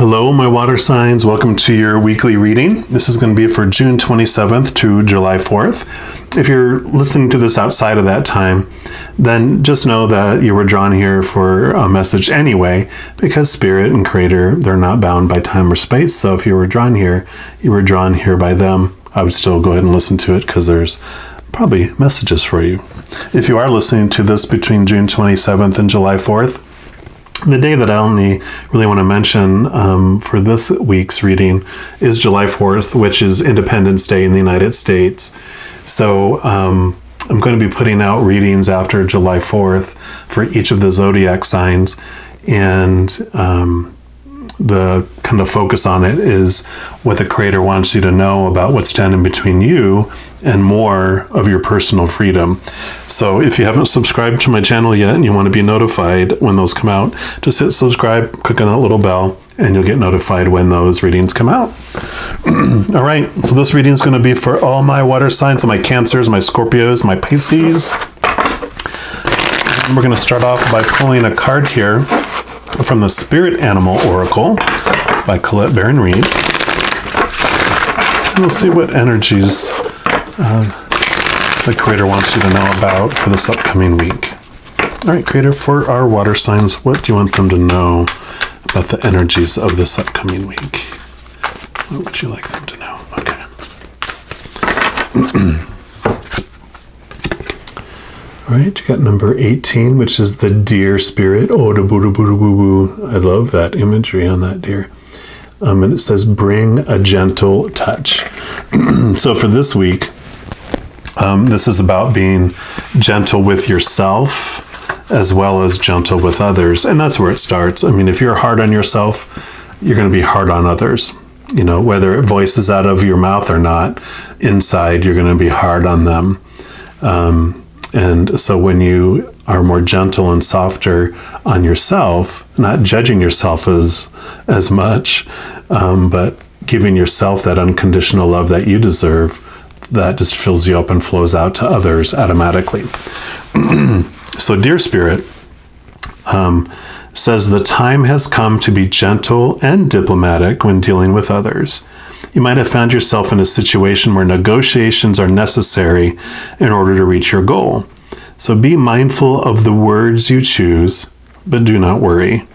Hello, my water signs. Welcome to your weekly reading. This is going to be for June 27th to July 4th. If you're listening to this outside of that time, then just know that you were drawn here for a message anyway, because Spirit and Creator, they're not bound by time or space. So if you were drawn here, you were drawn here by them. I would still go ahead and listen to it because there's probably messages for you. If you are listening to this between June 27th and July 4th, the day that I only really want to mention for this week's reading is July 4th, which is Independence Day in the United States. So I'm going to be putting out readings after July 4th for each of the zodiac signs. And the kind of focus on it is what the Creator wants you to know about what's standing between you and more of your personal freedom. So if you haven't subscribed to my channel yet and you want to be notified when those come out, just hit subscribe, click on that little bell, and you'll get notified when those readings come out. All right, so this reading is going to be for all my water signs, so my Cancers, my Scorpios, my Pisces. And we're going to start off by pulling a card here from the Spirit Animal Oracle by Colette Baron-Reed. And we'll see what energies the Creator wants you to know about for this upcoming week. All right, Creator, for our water signs, what do you want them to know about the energies of this upcoming week? What would you like them to know? Okay. All right, you got number 18, which is the deer spirit. Oh, da boo da boo da boo boo. I love that imagery on that deer. And it says, bring a gentle touch. So for this week, this is about being gentle with yourself as well as gentle with others. And that's where it starts. I mean, if you're hard on yourself, you're going to be hard on others. You know, whether it voices out of your mouth or not, inside, you're going to be hard on them. And so when you are more gentle and softer on yourself, not judging yourself as much, but giving yourself that unconditional love that you deserve, that just fills you up and flows out to others automatically. So Deer Spirit says the time has come to be gentle and diplomatic when dealing with others. You might have found yourself in a situation where negotiations are necessary in order to reach your goal. So be mindful of the words you choose, but do not worry.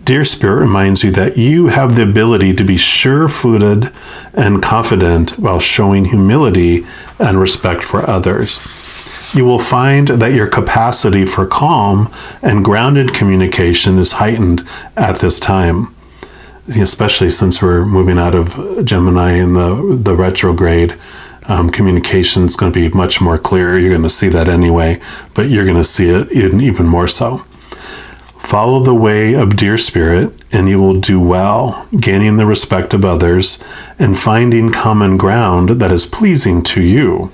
Deer Spirit reminds you that you have the ability to be sure-footed and confident while showing humility and respect for others. You will find that your capacity for calm and grounded communication is heightened at this time, especially since we're moving out of Gemini in the retrograde. Communication is going to be much more clear. You're going to see that anyway, but you're going to see it even more so. Follow the way of Deer Spirit, and you will do well, gaining the respect of others and finding common ground that is pleasing to you.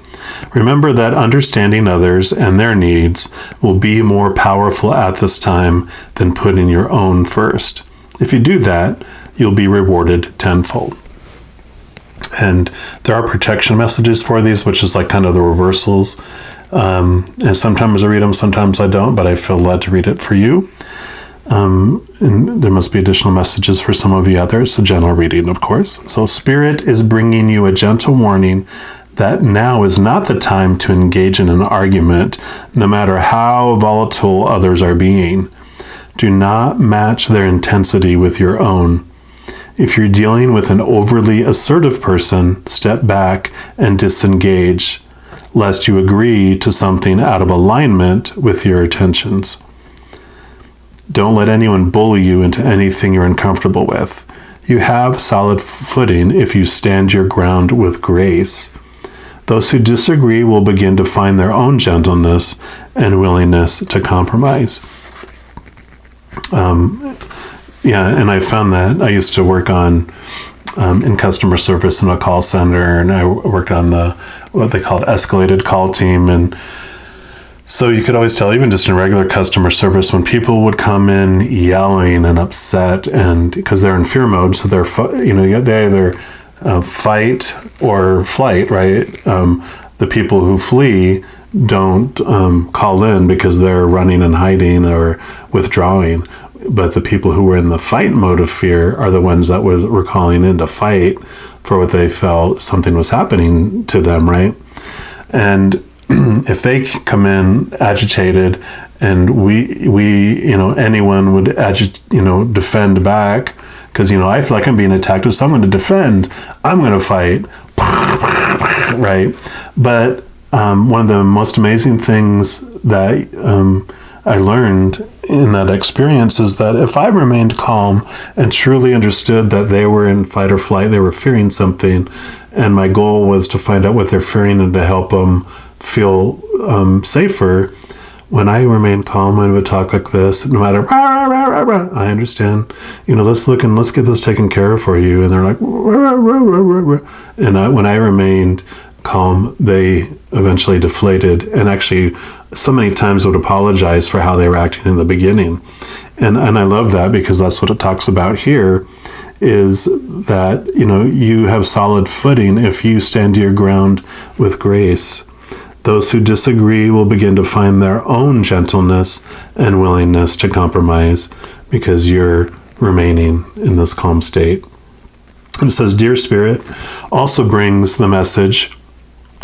Remember that understanding others and their needs will be more powerful at this time than putting your own first. If you do that, you'll be rewarded tenfold. And there are protection messages for these, which is like kind of the reversals. And sometimes I read them, sometimes I don't, but I feel led to read it for you. And there must be additional messages for some of you out there. It's a general reading, of course. So Spirit is bringing you a gentle warning that now is not the time to engage in an argument, no matter how volatile others are being. Do not match their intensity with your own. If you're dealing with an overly assertive person, step back and disengage, lest you agree to something out of alignment with your intentions. Don't let anyone bully you into anything you're uncomfortable with. You have solid footing if you stand your ground with grace. Those who disagree will begin to find their own gentleness and willingness to compromise. And I found that I used to work on in customer service in a call center, and I worked on what they called escalated call team. And so you could always tell, even just in regular customer service, when people would come in yelling and upset, and because they're in fear mode, so they're they either fight or flight, right? The people who flee don't call in because they're running and hiding or withdrawing. But the people who were in the fight mode of fear are the ones that were calling in to fight for what they felt something was happening to them, right? And if they come in agitated, and we anyone would defend back, because I feel like I'm being attacked with someone to defend, I'm going to fight, right? But one of the most amazing things that I learned in that experience is that if I remained calm and truly understood that they were in fight or flight, they were fearing something, and my goal was to find out what they're fearing and to help them feel safer. When I remain calm, I would talk like this, no matter, rah, rah, rah, rah, I understand, let's look and let's get this taken care of for you. And they're like, rah, rah, rah, rah, rah. And when I remained calm, they eventually deflated, and actually so many times would apologize for how they were acting in the beginning. And I love that, because that's what it talks about here, is that, you have solid footing if you stand your ground with grace. Those who disagree will begin to find their own gentleness and willingness to compromise, because you're remaining in this calm state. And it says, Dear Spirit also brings the message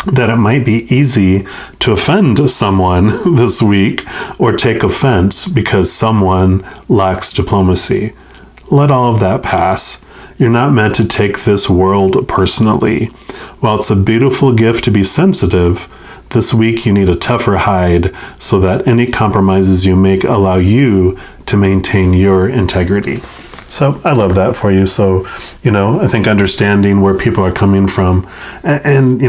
that it might be easy to offend someone this week or take offense because someone lacks diplomacy. Let all of that pass. You're not meant to take this world personally. While it's a beautiful gift to be sensitive, this week you need a tougher hide so that any compromises you make allow you to maintain your integrity. So I love that for you. So, I think understanding where people are coming from, and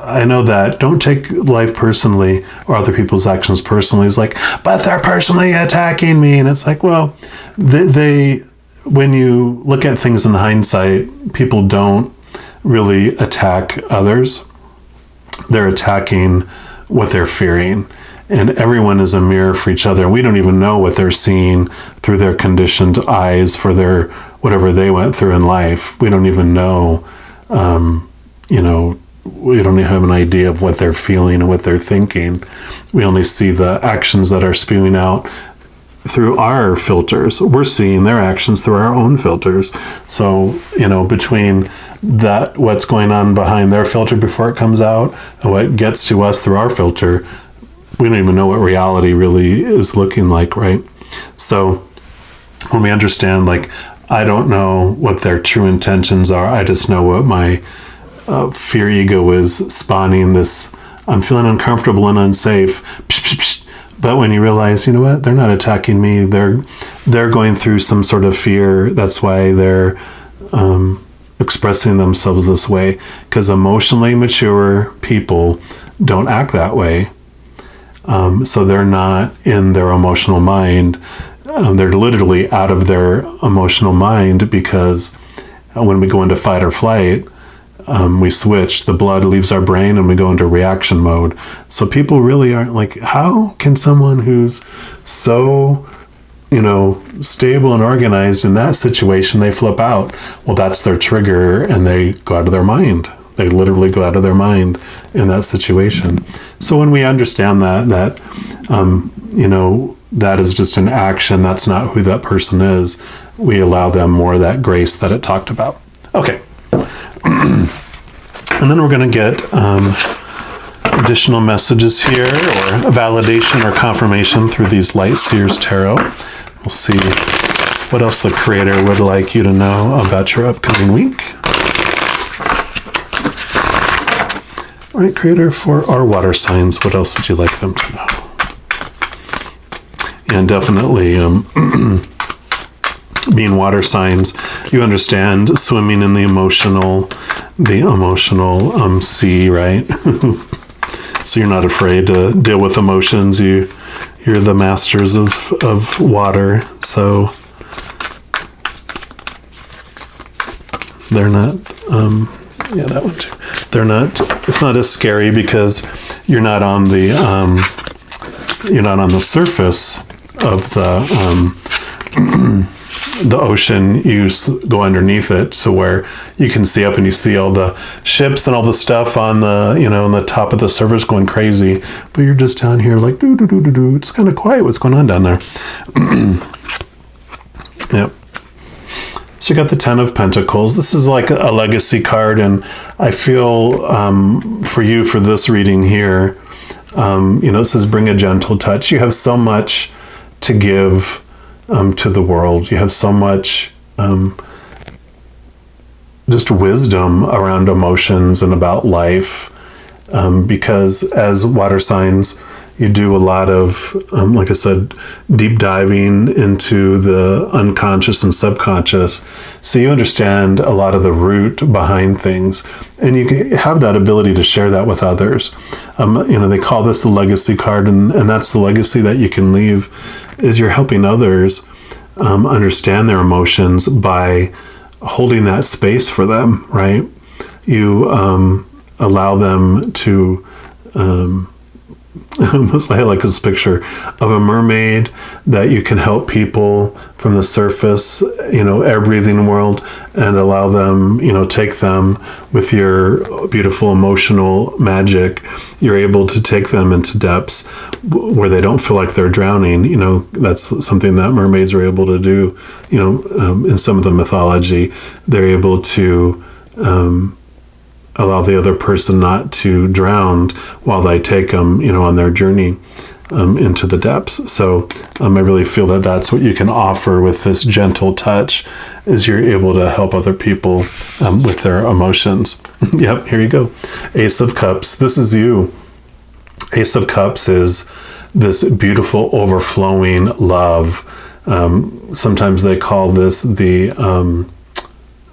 I know that don't take life personally or other people's actions personally. It's like, but they're personally attacking me. And it's like, well, when you look at things in hindsight, people don't really attack others. They're attacking what they're fearing. And everyone is a mirror for each other. We don't even know what they're seeing through their conditioned eyes for their whatever they went through in life. We don't even know, we don't even have an idea of what they're feeling and what they're thinking. We only see the actions that are spewing out through our filters. We're seeing their actions through our own filters. So, between that, what's going on behind their filter before it comes out, and what gets to us through our filter, we don't even know what reality really is looking like, right? So when we understand, I don't know what their true intentions are. I just know what my fear ego is spawning this, I'm feeling uncomfortable and unsafe. Psh, psh, psh. But when you realize, what, they're not attacking me. They're going through some sort of fear. That's why they're expressing themselves this way. Because emotionally mature people don't act that way. So they're not in their emotional mind. They're literally out of their emotional mind, because when we go into fight or flight, we switch, the blood leaves our brain and we go into reaction mode. So people really aren't how can someone who's so, stable and organized in that situation, they flip out? Well, that's their trigger, and they go out of their mind. They literally go out of their mind in that situation. So when we understand that that is just an action, that's not who that person is, we allow them more of that grace that it talked about. Okay. And then we're going to get additional messages here, or a validation or confirmation through these Light Seers Tarot. We'll see what else the Creator would like you to know about your upcoming week. All right, Creator, for our water signs, what else would you like them to know? And definitely, being water signs, you understand swimming in the emotional sea, right? So you're not afraid to deal with emotions. You're the masters of water. So they're not, that one too. They're not, it's not as scary because you're not on the surface of the the ocean, you go underneath it, so where you can see up and you see all the ships and all the stuff on the, on the top of the surface going crazy, but you're just down here like do do do do do. It's kind of quiet. What's going on down there? Yep. So you got the Ten of Pentacles. This is like a legacy card, and I feel for you, for this reading here, it says bring a gentle touch. You have so much to give to the world. You have so much just wisdom around emotions and about life, because as water signs, you do a lot of, like I said, deep diving into the unconscious and subconscious. So you understand a lot of the root behind things, and you have that ability to share that with others. They call this the legacy card, and that's the legacy that you can leave, is you're helping others understand their emotions by holding that space for them, right? You allow them to, almost like this picture of a mermaid, that you can help people from the surface, air breathing world, and allow them, take them with your beautiful emotional magic. You're able to take them into depths where they don't feel like they're drowning. That's something that mermaids are able to do. In some of the mythology, they're able to allow the other person not to drown while they take them, on their journey into the depths. So I really feel that that's what you can offer with this gentle touch, is you're able to help other people with their emotions. Yep, here you go. Ace of Cups. This is you. Ace of Cups is this beautiful, overflowing love. Sometimes they call this the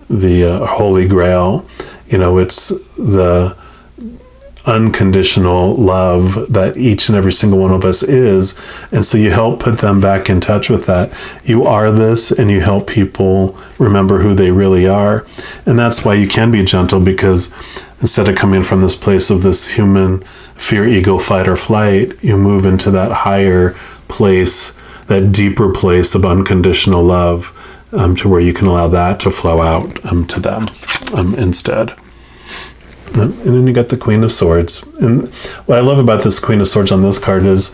Holy Grail. It's the unconditional love that each and every single one of us is. And so you help put them back in touch with that. You are this, and you help people remember who they really are. And that's why you can be gentle, because instead of coming from this place of this human fear, ego, fight, or flight, you move into that higher place, that deeper place of unconditional love, to where you can allow that to flow out to them instead. And then you got the Queen of Swords. And what I love about this Queen of Swords on this card is,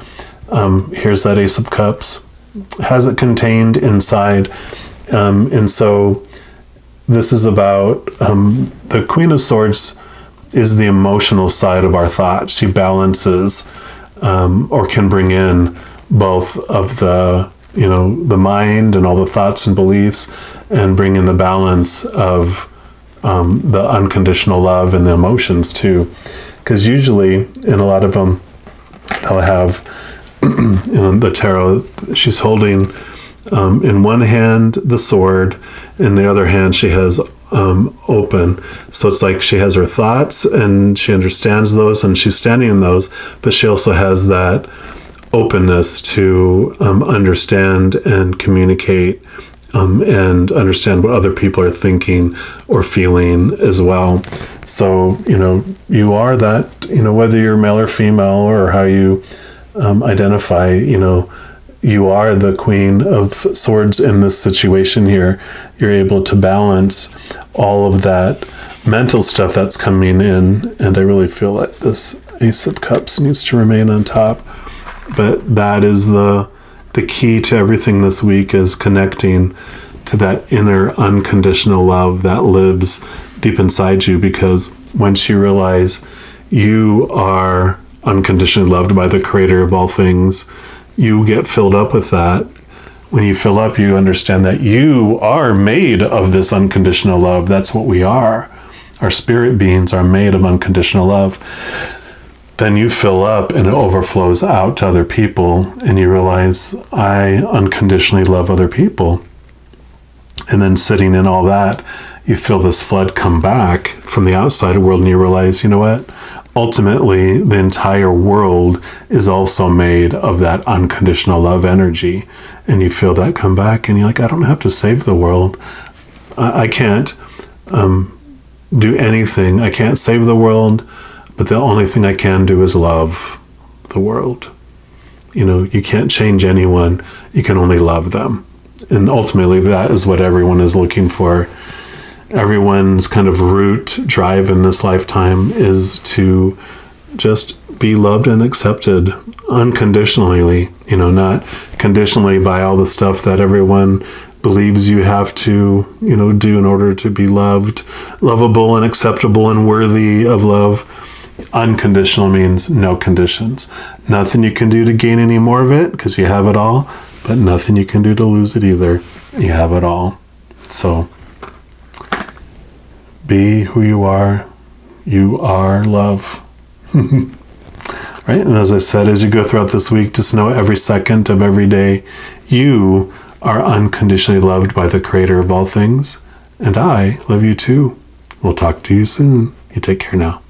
here's that Ace of Cups. Has it contained inside. And so this is about, the Queen of Swords is the emotional side of our thoughts. She balances, or can bring in both of the, the mind and all the thoughts and beliefs, and bring in the balance of the unconditional love and the emotions too. Because usually in a lot of them, they'll have, the tarot, she's holding in one hand the sword, in the other hand she has open. So it's like she has her thoughts and she understands those and she's standing in those, but she also has that openness to understand and communicate and understand what other people are thinking or feeling as well. So, you are that, whether you're male or female or how you identify, you are the Queen of Swords in this situation here. You're able to balance all of that mental stuff that's coming in. And I really feel that this Ace of Cups needs to remain on top. But that is the key to everything this week, is connecting to that inner unconditional love that lives deep inside you. Because once you realize you are unconditionally loved by the Creator of all things, you get filled up with that. When you fill up, you understand that you are made of this unconditional love. That's what we are. Our spirit beings are made of unconditional love. Then you fill up and it overflows out to other people, and you realize, I unconditionally love other people. And then sitting in all that, you feel this flood come back from the outside world, and you realize, you know what? Ultimately, the entire world is also made of that unconditional love energy. And you feel that come back, and you're like, I don't have to save the world. I can't do anything. I can't save the world, but the only thing I can do is love the world. You can't change anyone. You can only love them. And ultimately, that is what everyone is looking for. Everyone's kind of root drive in this lifetime is to just be loved and accepted unconditionally, not conditionally by all the stuff that everyone believes you have to, do in order to be loved, lovable and acceptable and worthy of love. Unconditional means no conditions. Nothing you can do to gain any more of it because you have it all, but nothing you can do to lose it either. You have it all. So be who you are. You are love. Right? And as I said, as you go throughout this week, just know every second of every day, you are unconditionally loved by the Creator of all things. And I love you too. We'll talk to you soon. You take care now.